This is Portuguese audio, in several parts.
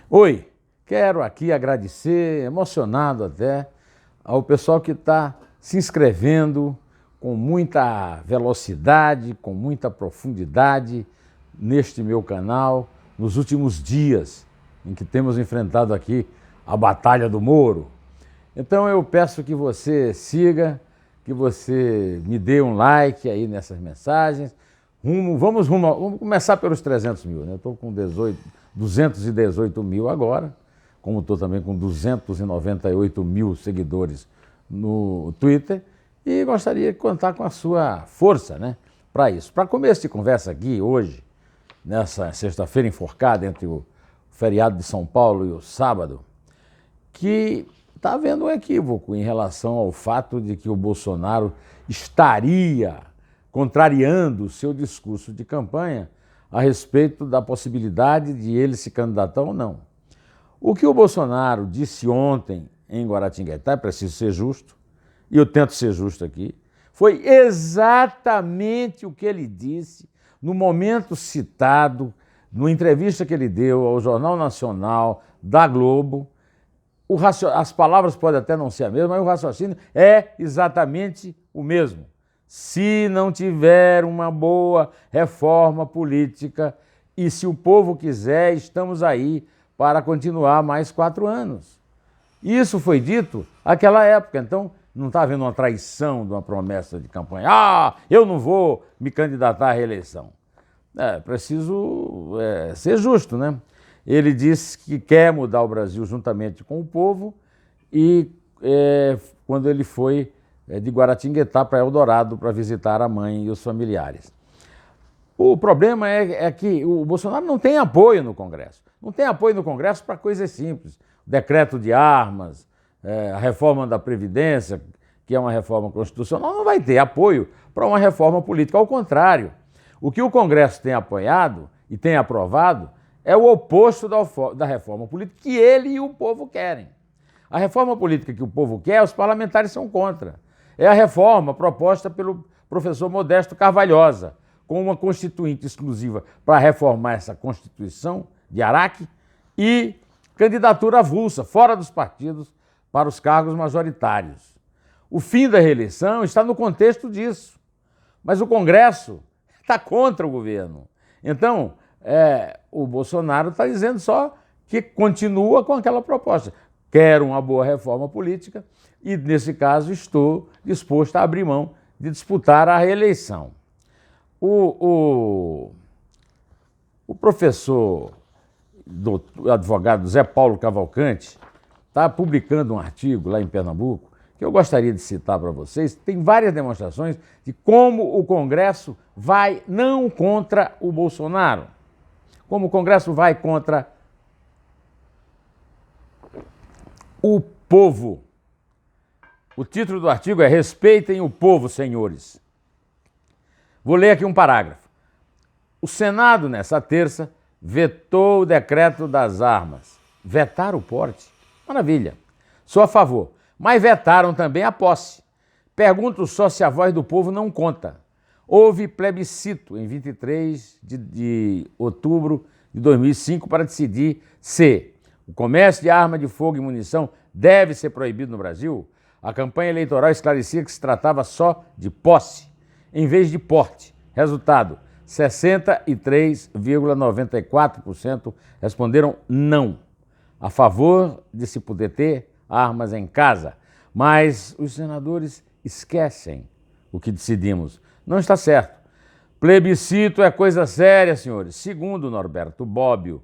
Oi, quero aqui agradecer, emocionado até, ao pessoal que está se inscrevendo com muita velocidade, com muita profundidade neste meu canal, nos últimos dias em que temos enfrentado aqui a Batalha do Moro. Então eu peço que você siga, que você me dê um like aí nessas mensagens. Vamos começar pelos 300 mil, né? Eu estou com 218 mil agora, como estou também com 298 mil seguidores no Twitter, e gostaria de contar com a sua força, né, para isso. Para começo de conversa aqui, hoje, nessa sexta-feira enforcada entre o feriado de São Paulo e o sábado, que está havendo um equívoco em relação ao fato de que o Bolsonaro estaria contrariando o seu discurso de campanha a respeito da possibilidade de ele se candidatar ou não. O que o Bolsonaro disse ontem em Guaratinguetá, é preciso ser justo, e eu tento ser justo aqui, foi exatamente o que ele disse no momento citado, numa entrevista que ele deu ao Jornal Nacional da Globo. As palavras podem até não ser a mesma, mas o raciocínio é exatamente o mesmo. Se não tiver uma boa reforma política e se o povo quiser, estamos aí para continuar mais 4 anos. Isso foi dito naquela época, então não está havendo uma traição de uma promessa de campanha. Eu não vou me candidatar à reeleição. É preciso ser justo, né? Ele disse que quer mudar o Brasil juntamente com o povo e quando ele foi de Guaratinguetá para Eldorado para visitar a mãe e os familiares. O problema é que o Bolsonaro não tem apoio no Congresso. Não tem apoio no Congresso para coisas simples. O decreto de armas, a reforma da Previdência, que é uma reforma constitucional, não vai ter apoio para uma reforma política. Ao contrário, o que o Congresso tem apoiado e tem aprovado é o oposto da reforma política que ele e o povo querem. A reforma política que o povo quer, os parlamentares são contra. É a reforma proposta pelo professor Modesto Carvalhosa, com uma constituinte exclusiva para reformar essa Constituição de Araque e candidatura avulsa, fora dos partidos, para os cargos majoritários. O fim da reeleição está no contexto disso, mas o Congresso está contra o governo. Então, o Bolsonaro está dizendo só que continua com aquela proposta. Quero uma boa reforma política e, nesse caso, estou disposto a abrir mão de disputar a reeleição. O professor, o advogado Zé Paulo Cavalcante, está publicando um artigo lá em Pernambuco que eu gostaria de citar para vocês. Tem várias demonstrações de como o Congresso vai não contra o Bolsonaro, como o Congresso vai contra o povo. O título do artigo é Respeitem o povo, senhores. Vou ler aqui um parágrafo. O Senado, nessa terça, vetou o decreto das armas. Vetar o porte? Maravilha. Sou a favor. Mas vetaram também a posse. Pergunto só se a voz do povo não conta. Houve plebiscito em 23 de outubro de 2005 para decidir se o comércio de arma de fogo e munição deve ser proibido no Brasil. A campanha eleitoral esclarecia que se tratava só de posse, em vez de porte. Resultado, 63,94% responderam não, a favor de se poder ter armas em casa. Mas os senadores esquecem o que decidimos. Não está certo. Plebiscito é coisa séria, senhores. Segundo Norberto Bobbio,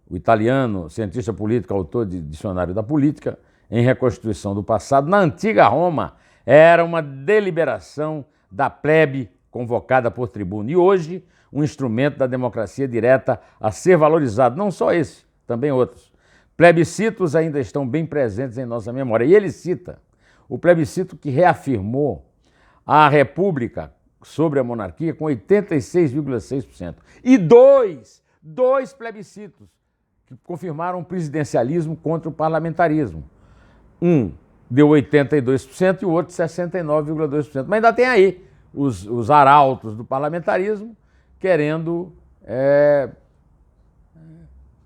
o italiano, cientista político, autor de Dicionário da Política, em Reconstituição do Passado, na antiga Roma, era uma deliberação da plebe convocada por tribuno. E hoje, um instrumento da democracia direta a ser valorizado. Não só esse, também outros. Plebiscitos ainda estão bem presentes em nossa memória. E ele cita o plebiscito que reafirmou a República sobre a monarquia com 86,6%. E dois plebiscitos que confirmaram o presidencialismo contra o parlamentarismo. Um deu 82% e o outro 69,2%. Mas ainda tem aí os arautos do parlamentarismo querendo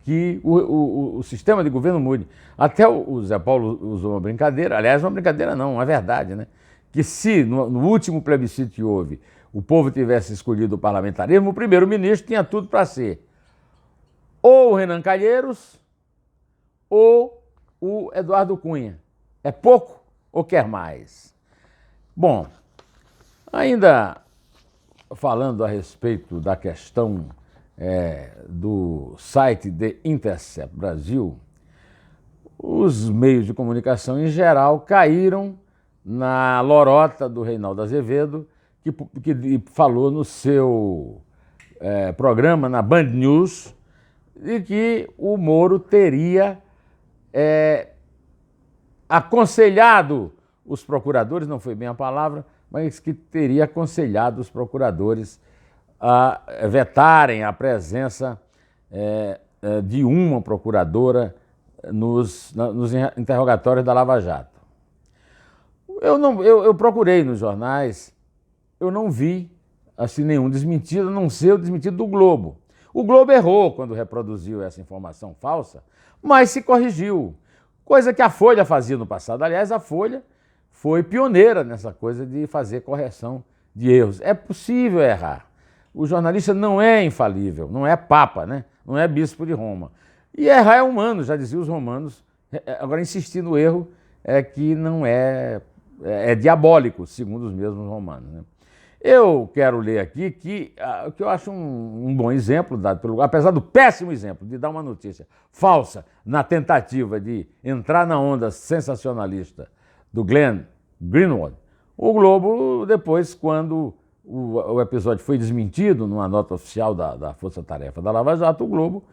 que que o sistema de governo mude. Até o Zé Paulo usou uma brincadeira, aliás, uma brincadeira não, uma verdade, né? Que se no último plebiscito que houve, o povo tivesse escolhido o parlamentarismo, o primeiro-ministro tinha tudo para ser ou o Renan Calheiros ou o Eduardo Cunha. É pouco ou quer mais? Bom, ainda falando a respeito da questão do site The Intercept Brasil, os meios de comunicação em geral caíram na lorota do Reinaldo Azevedo, que falou no seu programa, na Band News, de que o Moro teria aconselhado os procuradores, não foi bem a palavra, mas que teria aconselhado os procuradores a vetarem a presença de uma procuradora nos interrogatórios da Lava Jato. Eu procurei nos jornais, eu não vi assim, nenhum desmentido, a não ser o desmentido do Globo. O Globo errou quando reproduziu essa informação falsa, mas se corrigiu, coisa que a Folha fazia no passado. Aliás, a Folha foi pioneira nessa coisa de fazer correção de erros. É possível errar. O jornalista não é infalível, não é papa, né? Não é bispo de Roma. E errar é humano, já diziam os romanos. Agora, insistir no erro é que não é diabólico, segundo os mesmos romanos, né? Eu quero ler aqui que eu acho um bom exemplo dado pelo... Apesar do péssimo exemplo de dar uma notícia falsa na tentativa de entrar na onda sensacionalista do Glenn Greenwald, o Globo, depois, quando o episódio foi desmentido numa nota oficial da Força Tarefa da Lava Jato, o Globo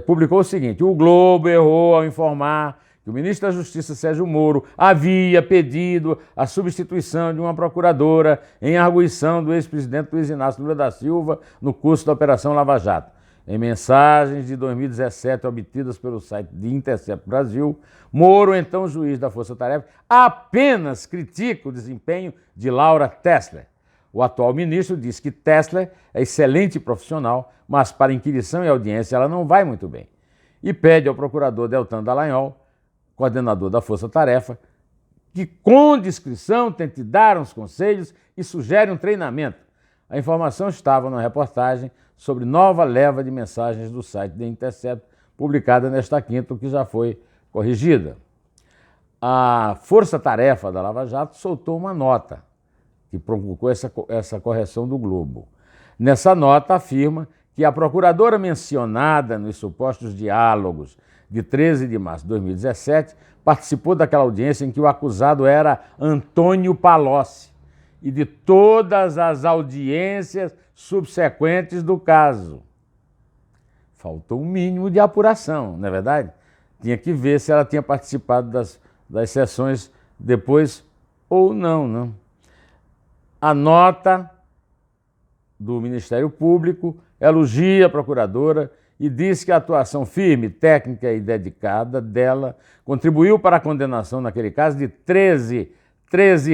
publicou o seguinte: o Globo errou ao informar que o ministro da Justiça, Sérgio Moro, havia pedido a substituição de uma procuradora em arguição do ex-presidente Luiz Inácio Lula da Silva no curso da Operação Lava Jato. Em mensagens de 2017 obtidas pelo site de Intercept Brasil, Moro, então juiz da Força Tarefa, apenas critica o desempenho de Laura Tessler. O atual ministro diz que Tessler é excelente profissional, mas para inquirição e audiência ela não vai muito bem. E pede ao procurador Deltan Dallagnol, coordenador da Força Tarefa, que com discrição tente dar uns conselhos e sugere um treinamento. A informação estava na reportagem sobre nova leva de mensagens do site The Intercept, publicada nesta quinta, que já foi corrigida. A Força Tarefa da Lava Jato soltou uma nota que provocou essa correção do Globo. Nessa nota afirma que a procuradora mencionada nos supostos diálogos de 13 de março de 2017 participou daquela audiência em que o acusado era Antônio Palocci e de todas as audiências subsequentes do caso. Faltou um mínimo de apuração, não é verdade? Tinha que ver se ela tinha participado das sessões depois ou não. A nota do Ministério Público elogia a procuradora e diz que a atuação firme, técnica e dedicada dela contribuiu para a condenação, naquele caso, de 13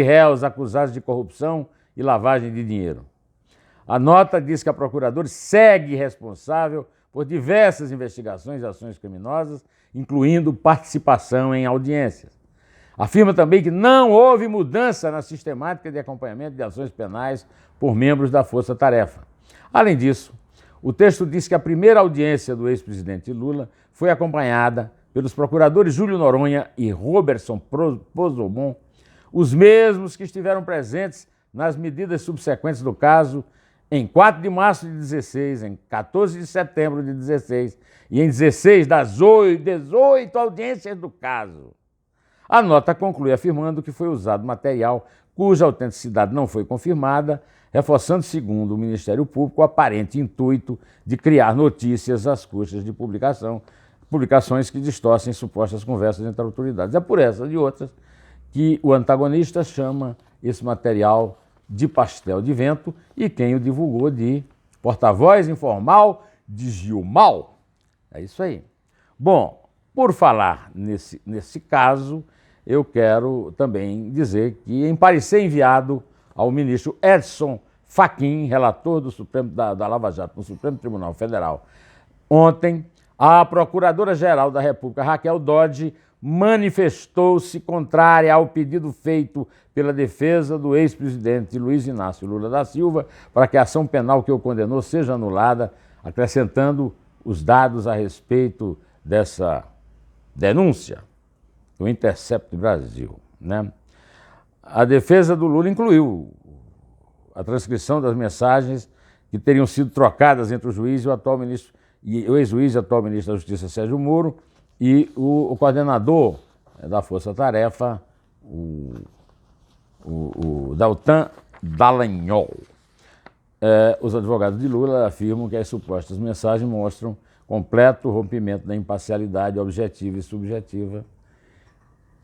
réus acusados de corrupção e lavagem de dinheiro. A nota diz que a procuradora segue responsável por diversas investigações e ações criminosas, incluindo participação em audiências. Afirma também que não houve mudança na sistemática de acompanhamento de ações penais por membros da Força Tarefa. Além disso, o texto diz que a primeira audiência do ex-presidente Lula foi acompanhada pelos procuradores Júlio Noronha e Roberson Pozobon, os mesmos que estiveram presentes nas medidas subsequentes do caso em 4 de março de 16, em 14 de setembro de 16 e em 16 das 18 audiências do caso. A nota conclui afirmando que foi usado material cuja autenticidade não foi confirmada, reforçando, segundo o Ministério Público, o aparente intuito de criar notícias às custas de publicações que distorcem supostas conversas entre autoridades. É por essas e outras que o antagonista chama esse material de pastel de vento e quem o divulgou de porta-voz informal de Gilmar. É isso aí. Bom, por falar nesse caso, eu quero também dizer que em parecer enviado ao ministro Edson Fachin, relator do da Lava Jato no Supremo Tribunal Federal, ontem, A Procuradora-Geral da República, Raquel Dodge, manifestou-se contrária ao pedido feito pela defesa do ex-presidente Luiz Inácio Lula da Silva para que a ação penal que o condenou seja anulada, acrescentando os dados a respeito dessa denúncia do Intercept Brasil, né? A defesa do Lula incluiu a transcrição das mensagens que teriam sido trocadas entre o juiz e o ex-juiz e atual ministro da Justiça, Sérgio Moro, e o coordenador da Força Tarefa, o Deltan Dallagnol. Os advogados de Lula afirmam que as supostas mensagens mostram completo rompimento da imparcialidade objetiva e subjetiva.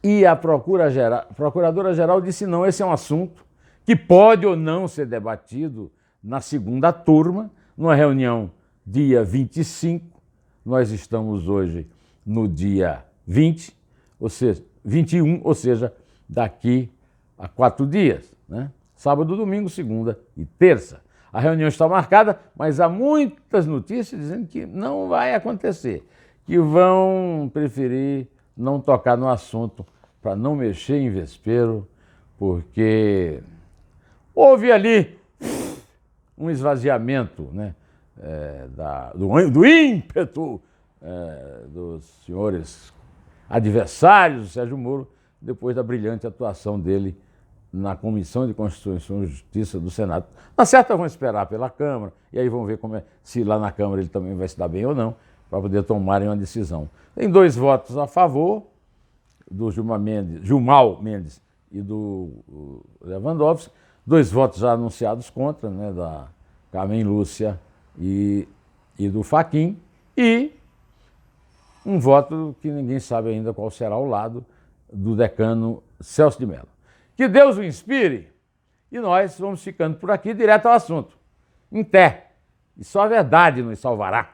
E a Procuradora-Geral disse não, esse é um assunto que pode ou não ser debatido na segunda turma, numa reunião dia 25, nós estamos hoje no dia 20, ou seja, 21, ou seja, daqui a 4 dias, né? Sábado, domingo, segunda e terça. A reunião está marcada, mas há muitas notícias dizendo que não vai acontecer, que vão preferir não tocar no assunto para não mexer em vespeiro, porque houve ali um esvaziamento, né, do ímpeto dos senhores adversários do Sérgio Moro, depois da brilhante atuação dele na Comissão de Constituição e Justiça do Senado. Na certa, vão esperar pela Câmara, e aí vão ver se lá na Câmara ele também vai se dar bem ou não, para poder tomarem uma decisão. Tem 2 votos a favor, do Gilmar Mendes e do Lewandowski, 2 votos já anunciados contra, né, da Carmen Lúcia e do Fachin, e um voto que ninguém sabe ainda qual será o lado do decano Celso de Mello. Que Deus o inspire, e nós vamos ficando por aqui direto ao assunto. Em té, e só a verdade nos salvará.